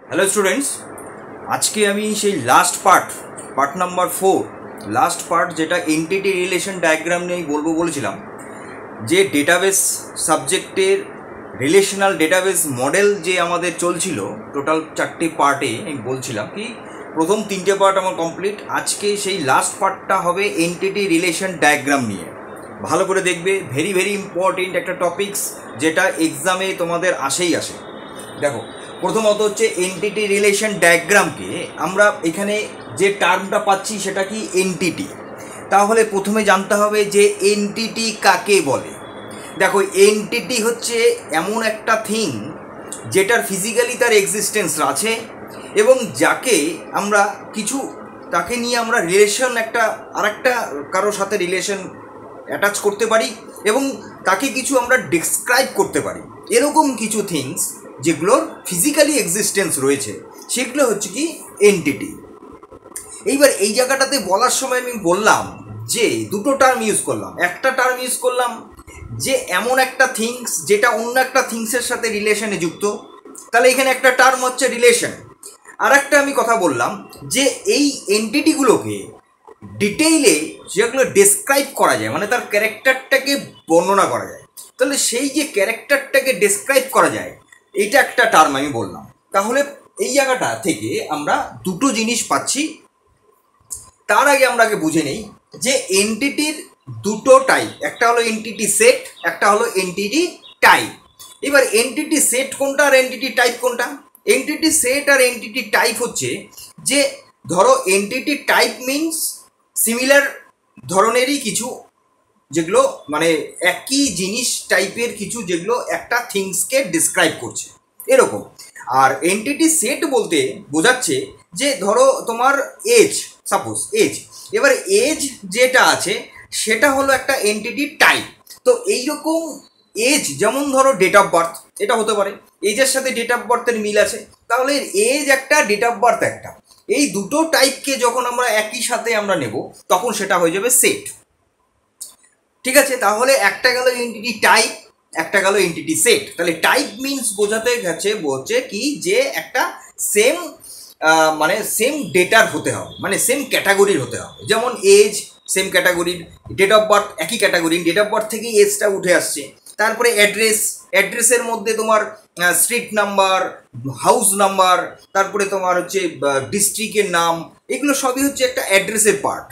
Hello students, আজকে আমি সেই পার্ট নাম্বার 4 লাস্ট পার্ট যেটা এন্টিটি রিলেশন ডায়াগ্রাম নিয়ে বলেছিলাম যে ডেটাবেস সাবজেক্টের রিলেশনাল ডেটাবেস মডেল যে আমাদের চলছিল টোটাল 4টে পার্টে আমি বলছিলাম কি প্রথম 3টে পার্ট আমার কমপ্লিট। আজকে সেই লাস্ট পার্টটা হবে এন্টিটি রিলেশন ডায়াগ্রাম নিয়ে। ভালো করে দেখবে, ভেরি ভেরি ইম্পর্টেন্ট একটা টপিকস যেটা এক্সামে তোমাদের আসে। দেখো, প্রথমত হচ্ছে এন্টিটি রিলেশন ডায়াগ্রামকে আমরা এখানে যে টার্মটা পাচ্ছি সেটা কি এন্টিটি। তাহলে প্রথমে জানতে হবে যে এন্টিটি কাকে বলে। দেখো, এন্টিটি হচ্ছে এমন একটা থিং যেটার ফিজিক্যালি তার এক্সিস্টেন্স আছে এবং যাকে আমরা তাকে নিয়ে আমরা রিলেশন আরেকটা কারোর সাথে রিলেশন অ্যাটাচ করতে পারি এবং তাকে কিছু আমরা ডিসক্রাইব করতে পারি। এরকম কিছু থিংস যেগুলোর ফিজিক্যালি এক্সিস্টেন্স রয়েছে সেগুলো হচ্ছে কি এন্টিটি। এইবার এই জায়গাটাতে বলার সময় আমি বললাম যে দুটো টার্ম ইউজ করলাম। একটা টার্ম ইউজ করলাম যে এমন একটা থিংস যেটা অন্য একটা থিংসের সাথে রিলেশনে যুক্ত, তাহলে এখানে একটা টার্ম হচ্ছে রিলেশন। আর একটা আমি কথা বললাম যে এই এন্টিটিগুলোকে ডিটেইলে যেগুলো ডেসক্রাইব করা যায়, মানে তার ক্যারেক্টারটাকে বর্ণনা করা যায়, তাহলে সেই যে ক্যারেক্টারটাকে ডেসক্রাইব করা যায় এটা একটা টার্ম আমি বললাম। তাহলে এই জায়গাটা থেকে আমরা দুটো জিনিস পাচ্ছি। তার আগে আমরা বুঝে নেই যে এন্টিটির দুটো টাইপ, একটা হলো এন্টিটি সেট, একটা হলো এন্টিটি টাইপ। এবার এন্টিটি সেট কোনটা আর এন্টিটি টাইপ কোনটা? এন্টিটি সেট আর এন্টিটি টাইপ হচ্ছে যে ধরো এন্টিটি টাইপ মিনস সিমিলার ধরনেরই কিছু, যেগুলো মানে একই জিনিস টাইপের কিছু, যেগুলো একটা থিংসকে ডিসক্রাইব করছে এরকম। আর এন্টিটি সেট বলতে বোঝাচ্ছে যে ধরো তোমার এজ, সাপোজ এজ, এবার এজ যেটা আছে সেটা হলো একটা এন্টিটি টাইপ। তো এইরকম এজ, যেমন ধরো ডেট অফ বার্থ, এটা হতে পারে এজের সাথে ডেট অফ বার্থের মিল আছে, তাহলে এজ একটা, ডেট অফ বার্থ একটা। এই দুটো টাইপকে যখন আমরা একই সাথে আমরা নেব তখন সেটা হয়ে যাবে সেট। ঠিক আছে, তাহলে একটা গেল এন্টিটি টাইপ, একটা গেল এন্টিটি সেট। তাহলে টাইপ মিনস বোঝাতে গেছে বলছে কি যে একটা সেম মানে সেম ডেটার হতে হবে, মানে সেম ক্যাটাগরির হতে হবে। যেমন এজ সেম ক্যাটাগরির, ডেট অফ বার্থ একই ক্যাটাগরি, ডেট অফ বার্থ থেকেই এজটা উঠে আসছে। তারপরে অ্যাড্রেসের মধ্যে তোমার স্ট্রিট নাম্বার, হাউস নাম্বার, তারপরে তোমার হচ্ছে ডিস্ট্রিক্টের নাম, এগুলো সবই হচ্ছে একটা অ্যাড্রেসের পার্ট।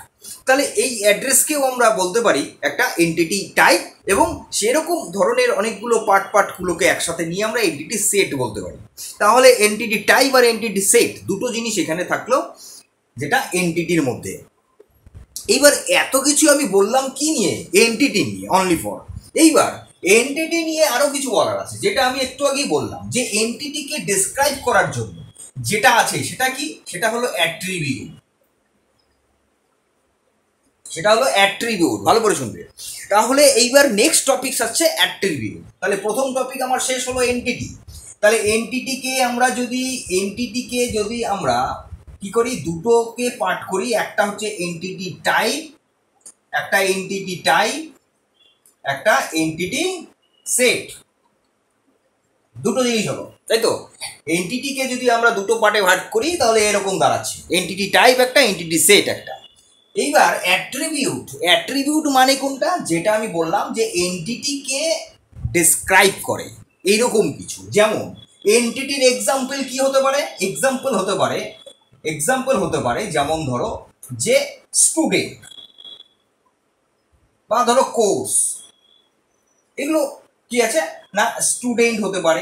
তাহলে এই অ্যাড্রেসকেও আমরা বলতে পারি একটা এন্টিটি টাইপ, এবং সেরকম ধরনের অনেকগুলো পার্টগুলোকে একসাথে নিয়ে আমরা এন্টিটি সেট বলতে পারি। তাহলে এন্টিটি টাইপ আর এন্টিটি সেট দুটো জিনিস এখানে থাকলো যেটা এন্টিটির মধ্যে। এইবার এত কিছু আমি বললাম কি নিয়ে? এন্টিটি নিয়ে, অনলি ফর। এইবার এন্টিটি নিয়ে আরো কিছু বলার আছে, যেটা আমি একটু আগেই বললাম যে এন্টিটিকে ডেসক্রাইব করার জন্য যেটা আছে সেটা কি? সেটা হলো অ্যাট্রিবিউট। সেটা হলো অ্যাট্রিবিউট, ভালো করে শুনবে। তাহলে এইবার নেক্সট টপিক আসছে অ্যাট্রিবিউট। তাহলে প্রথম টপিক আমার শেষ হলো এন্টিটি। তাহলে এন্টিটিকে যদি আমরা কি করি, দুটোকে পার্ট করি। একটা হচ্ছে এন্টিটি টাইপ, একটা এন্টিটি সেট। দুটো জিনিস হলো, তাই তো? এন্টিটিকে যদি আমরা দুটো পার্টে ভাগ করি তাহলে এরকম দাঁড়াচ্ছে, এন্টিটি টাইপ একটা, এন্টিটি সেট একটা। এইবার অ্যাট্রিবিউট মানে কোনটা? যেটা আমি বললাম যে এন্টিটিকে ডেসক্রাইব করে এইরকম কিছু। যেমন এন্টিটির এক্সাম্পল কি হতে পারে? এক্সাম্পল হতে পারে যেমন ধরো যে স্টুডেন্ট, বা ধরো কোর্স, এগুলো কি আছে না, স্টুডেন্ট হতে পারে,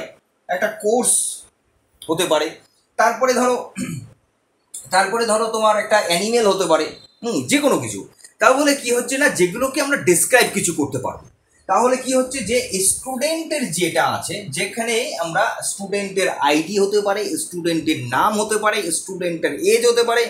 একটা কোর্স হতে পারে। তারপরে ধরো তোমার একটা অ্যানিমেল হতে পারে, যে কোনো কিছু। তাহলে কি হচ্ছে না, যেগুলোকে আমরা ডেসক্রাইব কিছু করতে পারবো। তাহলে কি হচ্ছে যে স্টুডেন্টের যেটা আছে, যেখানে আমরা স্টুডেন্টের আইডি হতে পারে, স্টুডেন্টের নাম হতে পারে, স্টুডেন্টের এজ হতে পারে,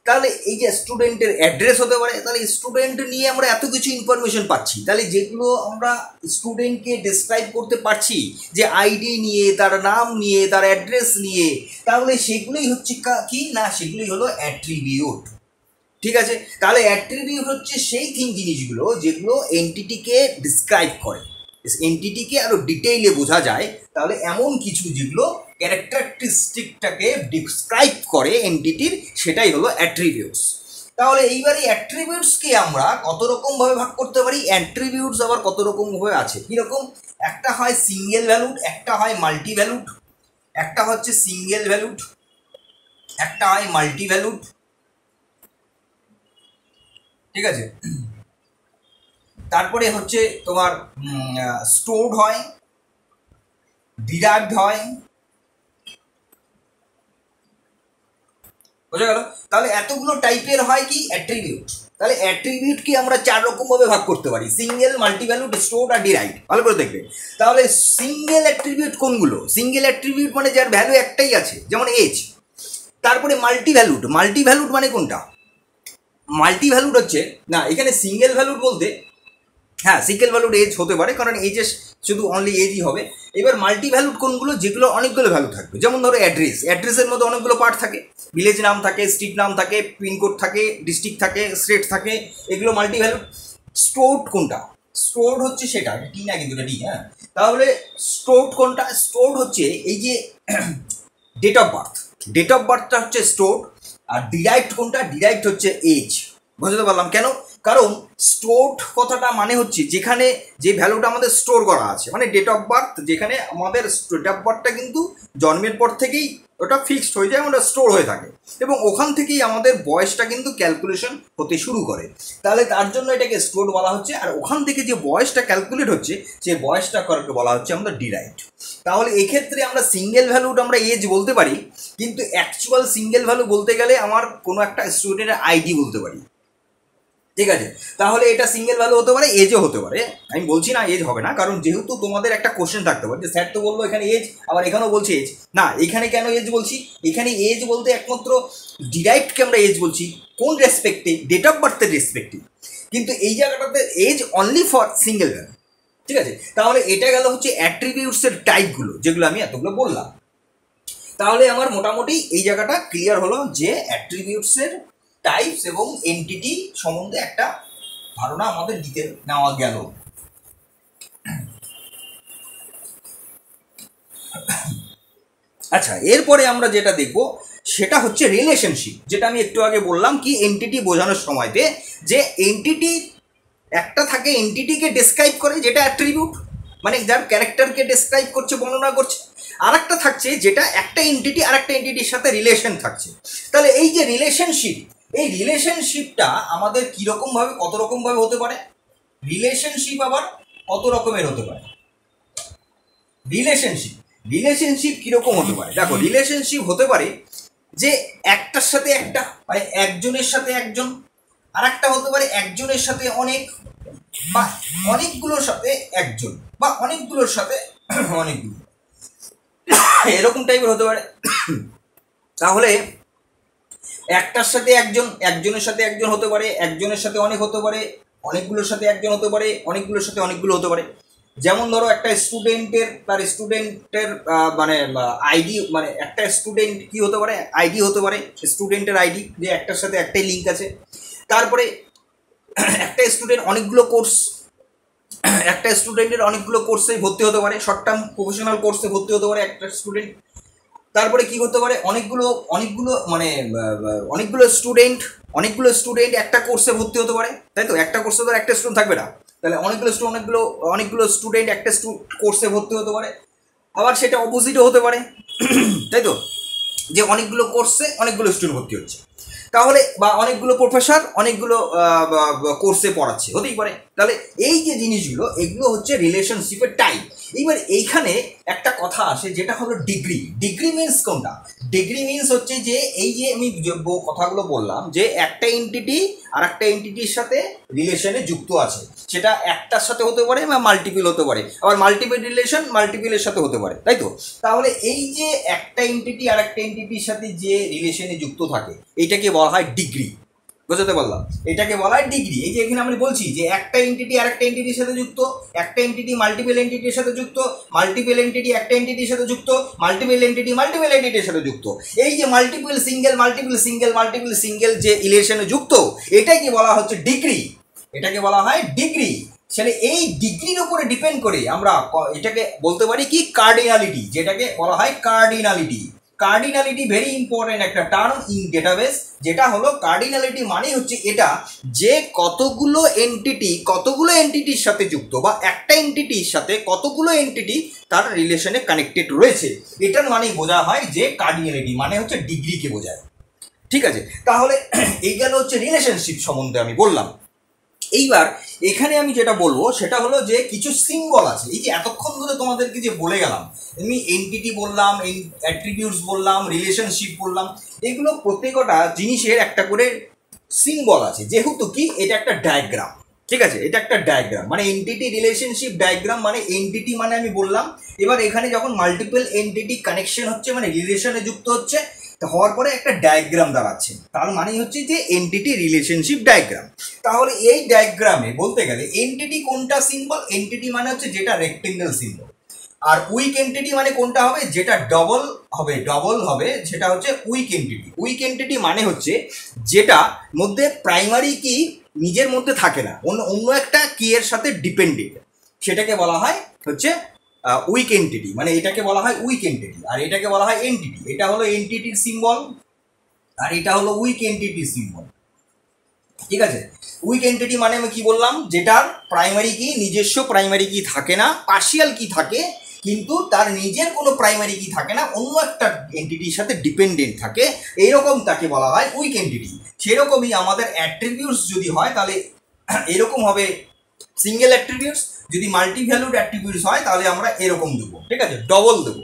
তাহলে এই যে স্টুডেন্টের অ্যাড্রেস হতে পারে। তাহলে স্টুডেন্ট নিয়ে আমরা এত কিছু ইনফরমেশন পাচ্ছি। তাহলে যেগুলো আমরা স্টুডেন্টকে ডেসক্রাইব করতে পারছি, যে আইডি নিয়ে, তার নাম নিয়ে, তার অ্যাড্রেস নিয়ে, তাহলে সেগুলোই হচ্ছে কি না, সেগুলোই হলো অ্যাট্রিবিউট। ঠিক আছে, তাহলে অ্যাট্রিবিউট হচ্ছে সেই জিনিসগুলো যেগুলো এন্টিটিকে ডিসক্রাইব করে, এন্টিটিকে আরো ডিটেইলে বোঝা যায়। তাহলে এমন কিছু যেগুলো ক্যারেক্টারিস্টিকটাকে ডিসক্রাইব করে এন্টিটির, সেটাই হলো অ্যাট্রিবিউটস। তাহলে এইবার এই অ্যাট্রিবিউটসকে আমরা কত রকমভাবে ভাগ করতে পারি? অ্যাট্রিবিউটস আবার কত রকমভাবে আছে, কীরকম? একটা হয় সিঙ্গেল ভ্যালুড, একটা হয় মাল্টি ভ্যালুড, একটা হচ্ছে সিঙ্গেল ভ্যালুড, একটা হয় মাল্টি ভ্যালুড, ঠিক আছে? তারপরে হচ্ছে তোমার স্টোরড হয়, ডিরাইভড হয়, বোঝা গেল? তাহলে এতগুলো টাইপের হয় কি অ্যাট্রিবিউট। তাহলে অ্যাট্রিবিউটকে আমরা 4 রকমভাবে ভাগ করতে পারি, সিঙ্গেল, মাল্টিভ্যালুড, স্টোরড আর ডিরাইভড। ভালো করে দেখবে। তাহলে সিঙ্গেল অ্যাট্রিবিউট কোনগুলো? সিঙ্গেল অ্যাট্রিবিউট মানে যার ভ্যালু একটাই আছে, যেমন এজ। তারপরে মাল্টিভ্যালুড, মাল্টিভ্যালুড মানে কোনটা? মাল্টিভ্যালুড হচ্ছে না, এখানে সিঙ্গেল ভ্যালুড বলতে হ্যাঁ সিঙ্গেল ভ্যালুড এজ হতে পারে, কারণ এজে শুধু অনলি এজই হবে। এবার মাল্টি ভ্যালুড কোনগুলো? যেগুলো অনেকগুলো ভ্যালু থাকবে, যেমন ধরো অ্যাড্রেস, অ্যাড্রেসের মধ্যে অনেকগুলো পার্ট থাকে, ভিলেজ নাম থাকে, স্ট্রিট নাম থাকে, পিনকোড থাকে, ডিস্ট্রিক্ট থাকে, স্টেট থাকে, এগুলো মাল্টি ভ্যালুড। স্টোরড কোনটা? স্টোরড হচ্ছে সেটা, টি না কিন্তু এটা টি, হ্যাঁ। তাহলে স্টোরড কোনটা? স্টোরড হচ্ছে এই যে date of birth, date of বার্থটা হচ্ছে স্টোরড। আর ডিরাইভড কোনটা? ডিরাইভড হচ্ছে এজ। বুঝতে পারলাম কেন? কারণ স্টোরড কথাটা মানে হচ্ছে যেখানে যে ভ্যালুটা আমাদের স্টোর করা আছে, মানে ডেট অফ বার্থ, যেখানে আমাদের ডেট অফ বার্থটা কিন্তু জন্মের পর থেকেই ওটা ফিক্সড হয়ে যায়, ওটা স্টোর হয়ে থাকে, এবং ওখান থেকেই আমাদের বয়সটা কিন্তু ক্যালকুলেশন হতে শুরু করে। তাহলে তার জন্য এটাকে স্টোরড বলা হচ্ছে। আর ওখান থেকে যে বয়সটা ক্যালকুলেট হচ্ছে, সেই বয়সটা বলা হচ্ছে আমাদের ডিরাইভড। তাহলে এক্ষেত্রে আমরা সিঙ্গেল ভ্যালুড আমরা এজ বলতে পারি, কিন্তু অ্যাকচুয়াল সিঙ্গেল ভ্যালু বলতে গেলে আমার কোনো একটা স্টুডেন্টের আইডি বলতে পারি, ঠিক আছে? তাহলে এটা সিঙ্গেল ভ্যালু হতে পারে, এজও হতে পারে। আমি বলছি না এজ হবে না, কারণ যেহেতু তোমাদের একটা কোশ্চেন থাকতে পারে যে স্যার তো বললো এখানে এজ, আবার এখানেও বলছে এজ। না, এখানে কেন এজ বলছি? এখানে এজ বলতে একমাত্র ডিরাইভডকে আমরা এজ বলছি কোন রেসপেক্টে? Date of বার্থের রেসপেক্টে। কিন্তু এই জায়গাটাতে age only for single value, ঠিক আছে? তাহলে এটা গেল হচ্ছে অ্যাট্রিবিউটসের টাইপগুলো, যেগুলো আমি এতগুলো বললাম। তাহলে আমার মোটামুটি এই জায়গাটা ক্লিয়ার হলো যে অ্যাট্রিবিউটসের টাইপস এবং এন্টিটি সম্বন্ধে একটা ধারণা আমাদের দিতে নেওয়া গেল। আচ্ছা, এরপরে আমরা যেটা দেখব সেটা হচ্ছে রিলেশনশিপ, যেটা আমি একটু আগে বললাম কি এন্টিটি বোঝানোর সময়তে, যে এন্টিটি একটা থাকে এন্টিটিকে ডেসক্রাইব করে, যেটা অ্যাট্রিবিউট, মানে যার ক্যারেক্টারকে ডেসক্রাইব করছে, বর্ণনা করছে। আর একটা থাকছে যেটা একটা এন্টিটি আর একটা এন্টিটির সাথে রিলেশন থাকছে। তাহলে এই যে রিলেশনশিপ, এই রিলেশনশিপটা আমাদের কীরকমভাবে, কত রকমভাবে হতে পারে? রিলেশনশিপ আবার কত রকমের হতে পারে? রিলেশনশিপ কীরকম হতে পারে? দেখো, রিলেশনশিপ হতে পারে যে একটার সাথে একটা, মানে একজনের সাথে একজন, আর একটা হতে পারে একজনের সাথে অনেক, বা অনেকগুলোর সাথে একজন, বা অনেকগুলোর সাথে অনেকগুলো, এরকম টাইপের হতে পারে। তাহলে একটার সাথে একজন, একজনের সাথে একজন হতে পারে, একজনের সাথে অনেক হতে পারে, অনেকগুলোর সাথে একজন হতে পারে, অনেকগুলোর সাথে অনেকগুলো হতে পারে। যেমন ধরো একটা স্টুডেন্টের, তার স্টুডেন্টের মানে আইডি, মানে একটা স্টুডেন্ট কি হতে পারে? আইডি হতে পারে, স্টুডেন্টের আইডি, যে একটার সাথে একটাই লিঙ্ক আছে। তারপরে একটা স্টুডেন্ট অনেকগুলো কোর্স, একটা স্টুডেন্টের অনেকগুলো কোর্সে ভর্তি হতে পারে, শর্ট টার্ম প্রফেশনাল কোর্সে ভর্তি হতে পারে একটা স্টুডেন্ট। তারপরে কি করতে পারে? অনেকগুলো স্টুডেন্ট একটা কোর্সে ভর্তি হতে পারে, তাই তো? একটা কোর্সে তো একটা স্টুডেন্ট থাকবে না, তাহলে অনেকগুলো স্টুডেন্ট একটা কোর্সে ভর্তি হতে পারে। আবার সেটা অপোজিটও হতে পারে, তাই তো, যে অনেকগুলো কোর্সে অনেকগুলো স্টুডেন্ট ভর্তি হচ্ছে, তাহলে বা অনেকগুলো প্রফেসর অনেকগুলো কোর্সে পড়াচ্ছে, হতেই পারে। তাহলে এই যে জিনিসগুলো, এগুলো হচ্ছে রিলেশনশিপের টাইপ। এইবার এইখানে একটা কথা আসে, যেটা হলো ডিগ্রি। ডিগ্রি মিনস কোনটা? ডিগ্রি মিনস হচ্ছে যে এই যে আমি কথাগুলো বললাম, যে একটা এন্টিটি আর একটা এন্টিটির সাথে রিলেশনে যুক্ত আছে, সেটা একটার সাথে হতে পারে বা মাল্টিপল হতে পারে, আবার মাল্টিপল রিলেশন মাল্টিপলের সাথে হতে পারে, তাই তো? তাহলে এই যে একটা এন্টিটি আর একটা এন্টিটির সাথে যে রিলেশনে যুক্ত থাকে, এইটাকে বলা হয় ডিগ্রি। বুঝতে পারলাম? এটাকে বলা হয় ডিগ্রি। এই যে এখানে আমি বলছি যে একটা এন্টিটি আর একটা এন্টিটির সাথে যুক্ত, একটা এন্টিটি মাল্টিপল এন্টিটির সাথে যুক্ত, মাল্টিপল এন্টিটি একটা এন্টিটির সাথে যুক্ত, মাল্টিপল এন্টিটি মাল্টিপল এন্টিটির সাথে যুক্ত। এই যে মাল্টিপল সিঙ্গেল যে রিলেশনে যুক্ত, এটাকে বলা হচ্ছে ডিগ্রি। এটাকে বলা হয় ডিগ্রি। তাহলে এই ডিগ্রির উপরে ডিপেন্ড করে আমরা এটাকে বলতে পারি কি কার্ডিনালিটি, যেটাকে বলা হয় কার্ডিনালিটি। কার্ডিনালিটি ভেরি ইম্পর্টেন্ট একটা টার্ম ইন ডেটাবেস, যেটা হলো কার্ডিনালিটি মানে হচ্ছে এটা যে কতগুলো এন্টিটির সাথে যুক্ত বা একটা এন্টিটির সাথে কতগুলো এন্টিটি তার রিলেশনে কানেক্টেড রয়েছে, এটার মানেই বোঝা হয় যে কার্ডিনালিটি মানে হচ্ছে ডিগ্রিকে বোঝায়। ঠিক আছে, তাহলে এই গেল হচ্ছে রিলেশনশিপ সম্বন্ধে আমি বললাম। এইবার এখানে আমি যেটা বলবো সেটা হলো যে কিছু সিম্বল আছে। এই যে এতক্ষণ ধরে তোমাদেরকে যে বলে গেলাম, আমি এন্টিটি বললাম, অ্যাট্রিবিউটস বললাম, রিলেশনশিপ বললাম, এগুলো প্রত্যেকটা জিনিসের একটা করে সিম্বল আছে, যেহেতু কি এটা একটা ডায়াগ্রাম। ঠিক আছে, এটা একটা ডায়াগ্রাম মানে এন্টিটি রিলেশনশিপ ডায়াগ্রাম, মানে এন্টিটি মানে আমি বললাম এবার এখানে যখন মাল্টিপল এন্টিটি কানেকশন হচ্ছে মানে রিলেশনে যুক্ত হচ্ছে হওয়ার পরে একটা ডায়াগ্রাম দাঁড়াচ্ছে, তার মানে হচ্ছে যে এন্টিটি রিলেশনশিপ ডায়াগ্রাম। তাহলে এই ডায়াগ্রামে বলতে গেলে এন্টিটি কোনটা সিম্বল, এন্টিটি মানে হচ্ছে যেটা রেক্টেঙ্গেল সিম্বল, আর উইক এন্টিটি মানে কোনটা হবে, যেটা ডবল হবে সেটা হচ্ছে উইক এন্টিটি। উইক এন্টিটি মানে হচ্ছে যেটা মধ্যে প্রাইমারি কি নিজের মধ্যে থাকে না, অন্য একটা কি এর সাথে ডিপেন্ডেন্ট, সেটাকে বলা হয় হচ্ছে উইক এন্টিটি। মানে এটাকে বলা হয় উইক এন্টিটি আর এটাকে বলা হয় এন্টিটি। এটা হলো এন্টিটির সিম্বল আর এটা হলো উইক এন্টিটির সিম্বল। ঠিক আছে, উইক এন্টিটি মানে আমি কি বললাম, যেটার প্রাইমারি কি নিজস্ব প্রাইমারি কি থাকে না, পার্শিয়াল কি থাকে কিন্তু তার নিজের কোনো প্রাইমারি কি থাকে না, অন্য একটা এন্টিটির সাথে ডিপেন্ডেন্ট থাকে, এইরকম তাকে বলা হয় উইক এন্টিটি। সেরকমই আমাদের অ্যাট্রিবিউটস যদি হয় তাহলে এরকম হবে সিঙ্গেল অ্যাট্রিবিউটস, যদি মাল্টি ভ্যালুড অ্যাট্রিবিউটস হয় তাহলে আমরা এরকম দেবো। ঠিক আছে, ডবল দেবো।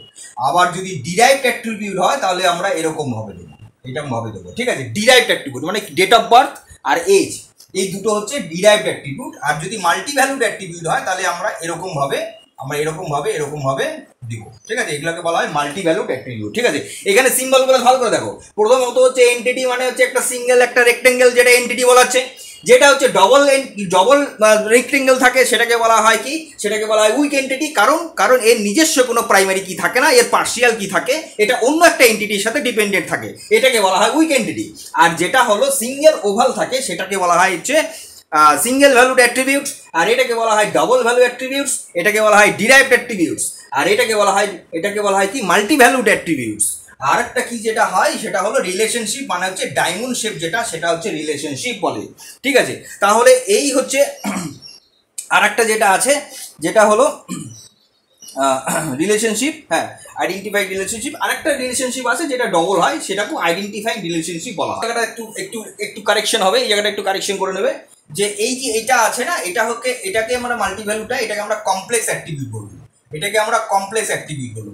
আবার যদি ডিরাইভড অ্যাট্রিবিউট হয় তাহলে আমরা এরকম ভাবে দেবো, এরকম ভাবে দেবো। ঠিক আছে, ডিরাইভড অ্যাট্রিবিউট মানে ডেট অফ বার্থ আর এজ, এই দুটো হচ্ছে ডিরাইভড অ্যাট্রিবিউট। আর যদি মাল্টি ভ্যালুড অ্যাট্রিবিউট হয় তাহলে আমরা এরকম ভাবে দিব। ঠিক আছে, এগুলোকে বলা হয় মাল্টি ভ্যালুড অ্যাট্রিবিউট। ঠিক আছে, এখানে সিম্বলগুলো ভালো করে দেখো। প্রথমত হচ্ছে এন্টিটি মানে হচ্ছে একটা সিঙ্গেল একটা রেক্টেঙ্গেল, যেটা এন্টিটি বলা হচ্ছে। যেটা হচ্ছে ডবল রেক্টেঙ্গেল থাকে সেটাকে বলা হয় কি, সেটাকে বলা হয় উইক এন্টিটি। কারণ এর নিজস্ব কোনো প্রাইমারি কি থাকে না, এর পার্শিয়াল কি থাকে, এটা অন্য একটা এন্টিটির সাথে ডিপেন্ডেন্ট থাকে, এটাকে বলা হয় উইক এন্টিটি। আর যেটা হলো সিঙ্গেল ওভাল থাকে সেটাকে বলা হয় হচ্ছে সিঙ্গেল ভ্যালুড অ্যাট্রিবিউটস, আর এটাকে বলা হয় ডবল ভ্যালু অ্যাট্রিবিউটস, এটাকে বলা হয় ডিরাইভড অ্যাট্রিবিউটস, আর এটাকে বলা হয় কি মাল্টি ভ্যালুড অ্যাট্রিবিউটস। আর একটা কি যেটা হয় সেটা হলো রিলেশনশিপ, মানে হচ্ছে ডায়মন্ড শেপ সেটা হচ্ছে রিলেশনশিপ বলে। ঠিক আছে, তাহলে এই হচ্ছে আর একটা যেটা আছে যেটা হলো রিলেশনশিপ। হ্যাঁ, আইডেন্টিফাইড রিলেশনশিপ। আরেকটা রিলেশনশিপ আছে যেটা ডবল হয়, সেটাকেও আইডেন্টিফাইড রিলেশনশিপ বলা হয়। জায়গাটা একটু কারেকশন হবে, এই জায়গাটা একটু কারেকশন করে নেবে যে এই যে এটা আছে না, এটাকে আমরা মাল্টি ভ্যালুটা এটাকে আমরা কমপ্লেক্স অ্যাট্রিবিউট বলবো, এটাকে আমরা কমপ্লেক্স অ্যাট্রিবিউট বলবো।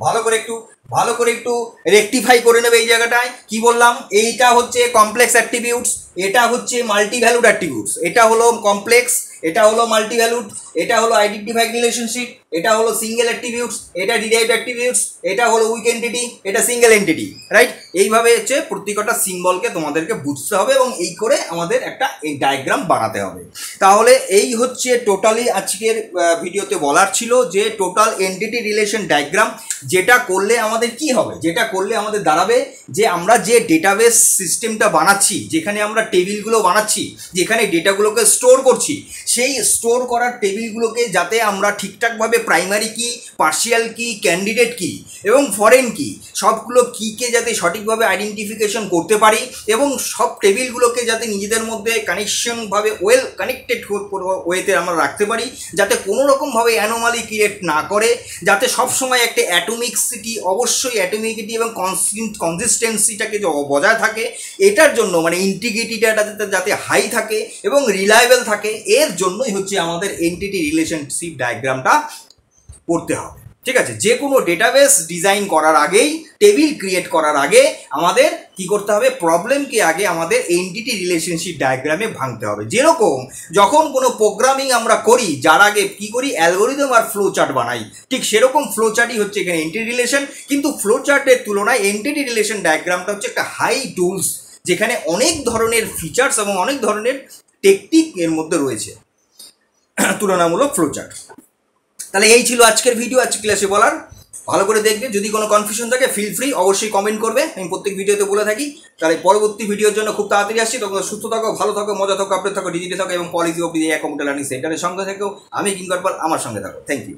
ভালো করে একটু রেকটিফাই করে নেবে এই জায়গাটায়। কি বললাম, এইটা হচ্ছে কমপ্লেক্স অ্যাট্রিবিউটস, এটা হচ্ছে মাল্টি ভ্যালুড অ্যাট্রিবিউটস, এটা হলো কমপ্লেক্স, এটা হলো মাল্টি ভ্যালুড, এটা হলো আইডেন্টিফাইড রিলেশনশিপ, এটা হলো সিঙ্গেল অ্যাট্রিবিউটস, এটা ডিরাইভড অ্যাট্রিবিউটস, এটা হলো উইক এন্টিটি, এটা সিঙ্গেল এন্টিটি। রাইট, এইভাবে হচ্ছে প্রত্যেকটা সিম্বলকে তোমাদেরকে বুঝতে হবে এবং এই করে আমাদের একটা এই ডায়াগ্রাম বানাতে হবে। তাহলে এই হচ্ছে টোটালি আজকের ভিডিওতে বলার ছিল যে টোটাল এন্টিটি রিলেশন ডায়াগ্রাম, যেটা করলে আমাদের কি হবে, যেটা করলে আমাদের দাঁড়াবে যে আমরা যে ডেটাবেস সিস্টেমটা বানাচ্ছি, যেখানে আমরা টেবিলগুলো বানাচ্ছি, যেখানে ডেটাগুলোকে স্টোর করছি, সেই স্টোর করার টেবিলগুলোকে যাতে আমরা ঠিকঠাকভাবে প্রাইমারি কি, পার্শিয়াল কি, ক্যান্ডিডেট কি এবং ফরেন কি সবগুলো কিকে যাতে সঠিকভাবে আইডেন্টিফিকেশন করতে পারি এবং সব টেবিলগুলোকে যাতে নিজেদের মধ্যে কানেকশনভাবে ওয়েল কানেক্টেড ওয়েতে আমরা রাখতে পারি, যাতে কোনো রকমভাবে অ্যানোমালি ক্রিয়েট না করে, যাতে সবসময় একটা অ্যাটমিকসিটি, অবশ্যই অ্যাটমিকিটি এবং কনসিস্টেন্সিটাকে বজায় থাকে। এটার জন্য মানে ইন্টিগ্রিটিটা যাতে হাই থাকে এবং রিলায়েবল থাকে, এর জন্যই হচ্ছে আমাদের এন্টিটি রিলেশনশিপ ডায়াগ্রামটা করতে হবে। ঠিক আছে, যে কোনো ডেটাবেস ডিজাইন করার আগেই, টেবিল ক্রিয়েট করার আগে আমাদের কি করতে হবে, প্রবলেমকে আগে আমাদের এন্টিটি রিলেশনশিপ ডায়াগ্রামে ভাঙতে হবে। যেরকম যখন কোনো প্রোগ্রামিং আমরা করি, যার আগে কি করি, অ্যালগোরিদম আর ফ্লো চার্ট বানাই, ঠিক সেরকম ফ্লো চার্টই হচ্ছে এখানে এন্টিটি রিলেশন। কিন্তু ফ্লো চার্টের তুলনায় এন্টিটি রিলেশন ডায়াগ্রামটা হচ্ছে একটা হাই টুলস, যেখানে অনেক ধরনের ফিচার্স এবং অনেক ধরনের টেকনিক এর মধ্যে রয়েছে তুলনামূলক ফ্লো চার্ট। তাহলে এই ছিল আজকের ভিডিও, আজকে ক্লাসে বলার। ভালো করে দেখবে। যদি কোনো কনফিউশন থাকে ফিল ফ্রি অবশ্যই কমেন্ট করবে, আমি প্রত্যেক ভিডিওতে বলে থাকি। তাহলে পরবর্তী ভিডিওর জন্য খুব তাড়াতাড়ি আসছি। তখন সুস্থ থাকো, ভালো থাকো, মজা থাকো, আপডেট থাকো, ডিজিটে থাকো এবং policy of the computer learning সেন্টারের সঙ্গে থেকেও আমি কিঙ্কর পাল, আমার সঙ্গে থাকো। Thank you.